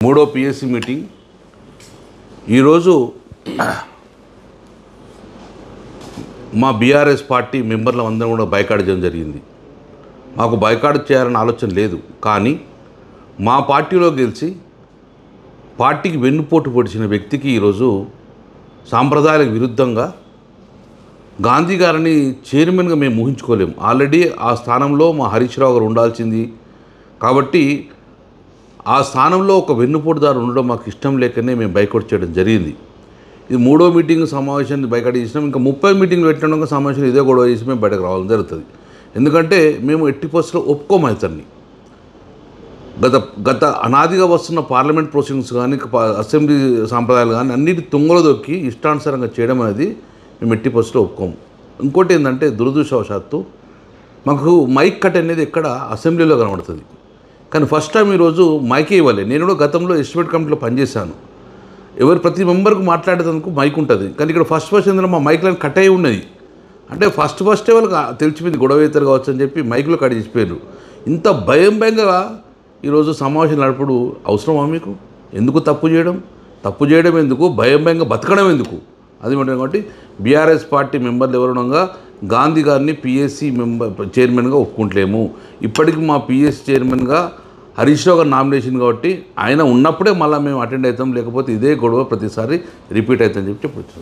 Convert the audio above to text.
మూడో PSC meeting ఈరోజు మా బీఆర్ఎస్ పార్టీ మెంబర్ల అందరం కూడా బైకాట్ చేయడం జరిగింది. మాకు బైకాట్ చేయాలన్న ఆలోచన లేదు, కానీ మా పార్టీలో గెలిచి పార్టీకి వెన్నుపోటు పొడిచిన వ్యక్తికి ఈరోజు సాంప్రదాయాలకు విరుద్ధంగా గాంధీ గారిని చైర్మన్గా మేము ఊహించుకోలేము. ఆల్రెడీ ఆ స్థానంలో మా హరీష్ రావు గారు ఉండాల్సింది కాబట్టి ఆ స్థానంలో ఒక వెన్నుపోటుదారు ఉండడం మాకు ఇష్టం లేకనే మేము బైకాట్ చేయడం జరిగింది. ఇది మూడో మీటింగ్ సమావేశాన్ని బైకాట్ చేసినాం. ఇంకా 30 మీటింగ్లు పెట్టడం సమావేశం ఇదే గొడవ చేసి మేము బయటకు రావడం జరుగుతుంది. ఎందుకంటే మేము ఎట్టి పరిస్థితుల్లో ఒప్పుకోమవుతాన్ని గత అనాదిగా వస్తున్న పార్లమెంట్ ప్రొసీడింగ్స్ కానీ అసెంబ్లీ సాంప్రదాయాలు కానీ అన్నిటి తుంగలో దొక్కి ఇష్టానుసారంగా చేయడం అనేది మేము ఎట్టి పరిస్థితుల్లో ఒప్పుకోము. ఇంకోటి ఏంటంటే దురదృష్టవశాత్తు మాకు మైక్ కట్ అనేది ఎక్కడ అసెంబ్లీలో కనబడుతుంది, కానీ ఫస్ట్ టైం ఈరోజు మైకే ఇవ్వాలి. నేను కూడా గతంలో ఎస్టిమేట్ కమిటీలో పనిచేశాను. ప్రతి మెంబర్కు మాట్లాడేందుకు మైక్ ఉంటుంది, కానీ ఇక్కడ ఫస్ట్ ఏంటంటే మా మైక్లను కట్ అయి ఉన్నది. అంటే ఫస్టే వాళ్ళకి తెలిసిపోయింది గొడవ అవుతారు కావచ్చు అని చెప్పి మైకులో కట్ చేసిపోయారు. ఇంత భయంగా ఈరోజు సమావేశం నడుపుడు అవసరమా మీకు? ఎందుకు తప్పు చేయడం ఎందుకు? భయంగా బతకడం ఎందుకు? అది ఉంటుంది. కాబట్టి బీఆర్ఎస్ పార్టీ మెంబర్లు ఎవరునగా గాంధీ గారిని పిఎస్సి చైర్మన్గా ఒప్పుకుంటలేము. ఇప్పటికి మా పిఎస్సి చైర్మన్గా హరీష్ రావు గారు నామినేషన్ కాబట్టి ఆయన ఉన్నప్పుడే మళ్ళీ మేము అటెండ్ అవుతాం, లేకపోతే ఇదే గొడవ ప్రతిసారి రిపీట్ అవుతుందని చెప్పి చెప్పొచ్చు.